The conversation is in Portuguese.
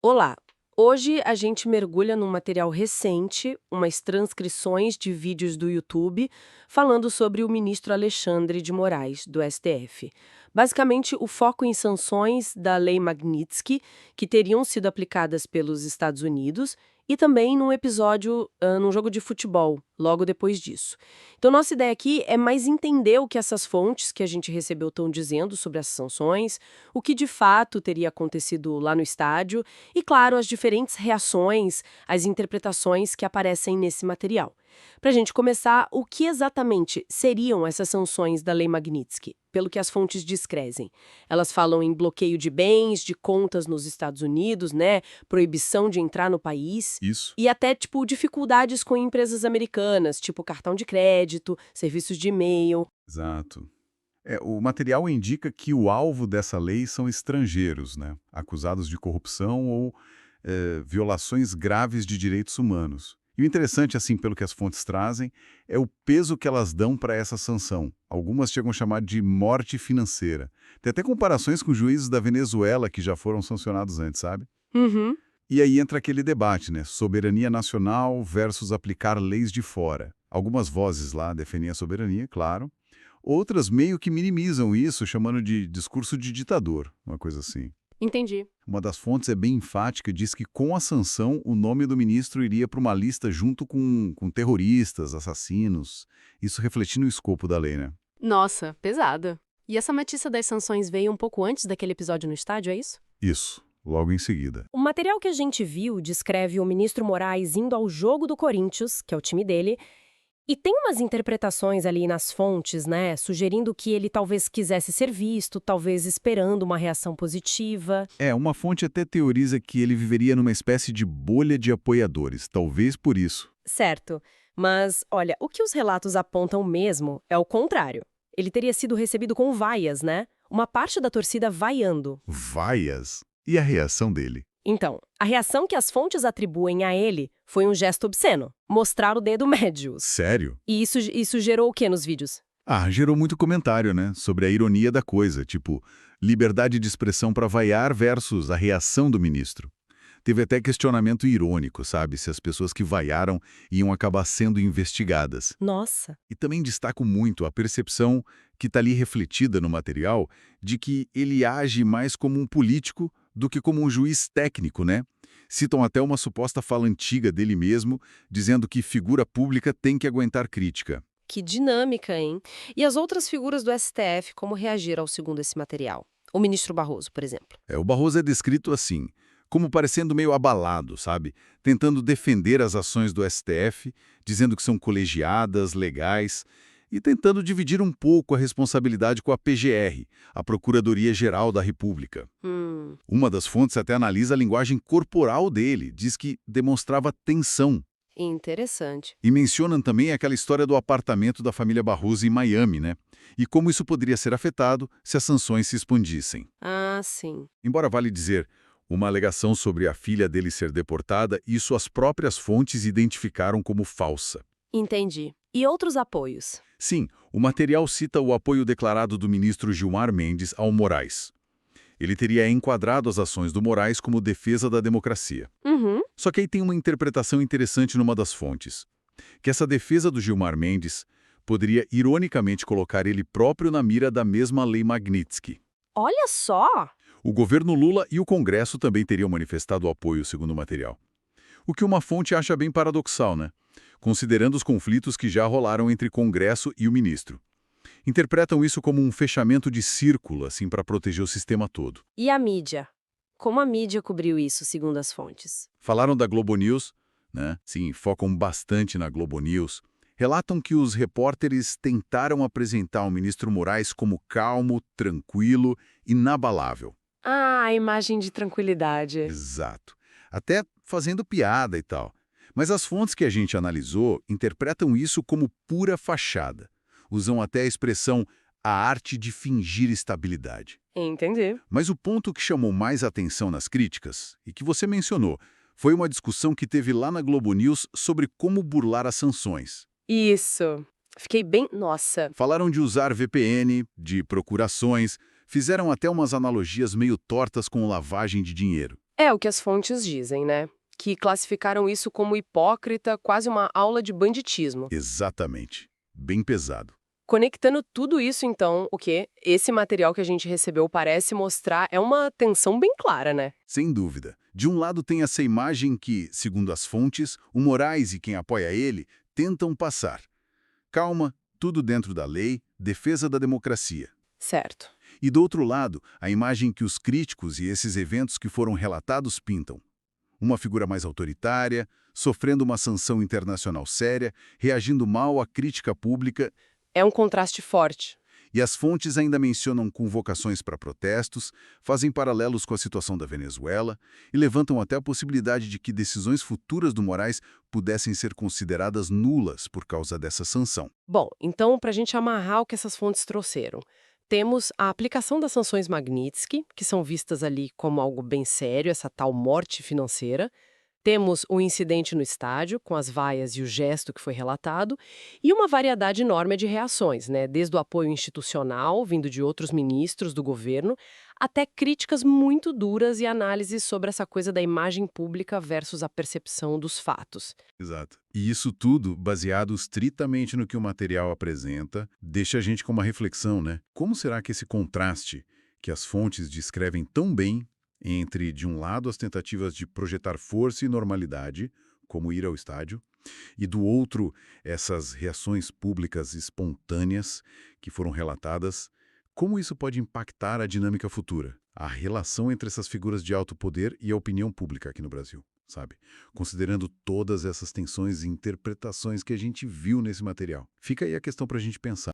Olá! Hoje a gente mergulha num material recente, umas transcrições de vídeos do YouTube, falando sobre o ministro Alexandre de Moraes, do STF. Basicamente, o foco em sanções da Lei Magnitsky, que teriam sido aplicadas pelos Estados Unidos, e também num episódio, num jogo de futebol, logo depois disso. Então, nossa ideia aqui é mais entender o que essas fontes que a gente recebeu estão dizendo sobre as sanções, o que de fato teria acontecido lá no estádio e, claro, as diferentes reações, as interpretações que aparecem nesse material. Para a gente começar, o que exatamente seriam essas sanções da Lei Magnitsky? Pelo que as fontes descrevem. Elas falam em bloqueio de bens, de contas nos Estados Unidos, né? Proibição de entrar no país. Isso. E até, tipo, dificuldades com empresas americanas, tipo cartão de crédito, serviços de e-mail. Exato. O material indica que o alvo dessa lei são estrangeiros, né? Acusados de corrupção ou violações graves de direitos humanos. E o interessante, assim, pelo que as fontes trazem, é o peso que elas dão para essa sanção. Algumas chegam a chamar de morte financeira. Tem até comparações com juízes da Venezuela que já foram sancionados antes, sabe? Uhum. E aí entra aquele debate, né? Soberania nacional versus aplicar leis de fora. Algumas vozes lá defendem a soberania, claro. Outras meio que minimizam isso, chamando de discurso de ditador, uma coisa assim. Entendi. Uma das fontes é bem enfática, diz que com a sanção o nome do ministro iria para uma lista junto com terroristas, assassinos, isso refletindo o escopo da lei, né? Nossa, pesada. E essa notícia das sanções veio um pouco antes daquele episódio no estádio, é isso? Isso, logo em seguida. O material que a gente viu descreve o ministro Moraes indo ao jogo do Corinthians, que é o time dele, e tem umas interpretações ali nas fontes, né, sugerindo que ele talvez quisesse ser visto, talvez esperando uma reação positiva. Uma fonte até teoriza que ele viveria numa espécie de bolha de apoiadores, talvez por isso. Certo. Mas, olha, o que os relatos apontam mesmo é o contrário. Ele teria sido recebido com vaias, né? Uma parte da torcida vaiando. Vaias. E a reação dele? Então, a reação que as fontes atribuem a ele foi um gesto obsceno, mostrar o dedo médio. Sério? E isso gerou o que nos vídeos? Gerou muito comentário, né? Sobre a ironia da coisa, tipo, liberdade de expressão para vaiar versus a reação do ministro. Teve até questionamento irônico, sabe? Se as pessoas que vaiaram iam acabar sendo investigadas. Nossa. E também destaco muito a percepção que está ali refletida no material de que ele age mais como um político do que como um juiz técnico, né? Citam até uma suposta fala antiga dele mesmo, dizendo que figura pública tem que aguentar crítica. Que dinâmica, hein? E as outras figuras do STF, como reagiram ao segundo esse material? O ministro Barroso, por exemplo. O Barroso é descrito assim, como parecendo meio abalado, sabe? Tentando defender as ações do STF, dizendo que são colegiadas, legais, e tentando dividir um pouco a responsabilidade com a PGR, a Procuradoria-Geral da República. Hum. Uma das fontes até analisa a linguagem corporal dele, diz que demonstrava tensão. Interessante. E mencionam também aquela história do apartamento da família Barroso em Miami, né? E como isso poderia ser afetado se as sanções se expandissem. Ah, sim. Embora vale dizer, uma alegação sobre a filha dele ser deportada, isso as próprias fontes identificaram como falsa. Entendi. E outros apoios? Sim, o material cita o apoio declarado do ministro Gilmar Mendes ao Moraes. Ele teria enquadrado as ações do Moraes como defesa da democracia. Uhum. Só que aí tem uma interpretação interessante numa das fontes, que essa defesa do Gilmar Mendes poderia ironicamente colocar ele próprio na mira da mesma lei Magnitsky. Olha só! O governo Lula e o Congresso também teriam manifestado apoio, segundo o material. O que uma fonte acha bem paradoxal, né? Considerando os conflitos que já rolaram entre Congresso e o ministro. Interpretam isso como um fechamento de círculo, assim, para proteger o sistema todo. E a mídia? Como a mídia cobriu isso, segundo as fontes? Falaram da Globo News, né? Sim, focam bastante na Globo News. Relatam que os repórteres tentaram apresentar o ministro Moraes como calmo, tranquilo, inabalável. Ah, a imagem de tranquilidade. Exato. Até fazendo piada e tal. Mas as fontes que a gente analisou interpretam isso como pura fachada. Usam até a expressão a arte de fingir estabilidade. Entendi. Mas o ponto que chamou mais atenção nas críticas, e que você mencionou, foi uma discussão que teve lá na Globo News sobre como burlar as sanções. Isso. Fiquei bem... Nossa. Falaram de usar VPN, de procurações, fizeram até umas analogias meio tortas com lavagem de dinheiro. É o que as fontes dizem, né? Que classificaram isso como hipócrita, quase uma aula de banditismo. Exatamente. Bem pesado. Conectando tudo isso, então, o que esse material que a gente recebeu parece mostrar é uma tensão bem clara, né? Sem dúvida. De um lado tem essa imagem que, segundo as fontes, o Moraes e quem apoia ele tentam passar. Calma, tudo dentro da lei, defesa da democracia. Certo. E do outro lado, a imagem que os críticos e esses eventos que foram relatados pintam. Uma figura mais autoritária, sofrendo uma sanção internacional séria, reagindo mal à crítica pública, É um contraste forte. e as fontes ainda mencionam convocações para protestos, fazem paralelos com a situação da Venezuela e levantam até a possibilidade de que decisões futuras do Moraes pudessem ser consideradas nulas por causa dessa sanção. Bom, então, para a gente amarrar o que essas fontes trouxeram, temos a aplicação das sanções Magnitsky, que são vistas ali como algo bem sério, essa tal morte financeira. Temos o incidente no estádio, com as vaias e o gesto que foi relatado, e uma variedade enorme de reações, né? Desde o apoio institucional, vindo de outros ministros do governo, até críticas muito duras e análises sobre essa coisa da imagem pública versus a percepção dos fatos. Exato. E isso tudo, baseado estritamente no que o material apresenta, deixa a gente com uma reflexão, né? Como será que esse contraste que as fontes descrevem tão bem entre, de um lado, as tentativas de projetar força e normalidade, como ir ao estádio, e do outro, essas reações públicas espontâneas que foram relatadas, como isso pode impactar a dinâmica futura, a relação entre essas figuras de alto poder e a opinião pública aqui no Brasil, sabe? Considerando todas essas tensões e interpretações que a gente viu nesse material. Fica aí a questão para a gente pensar.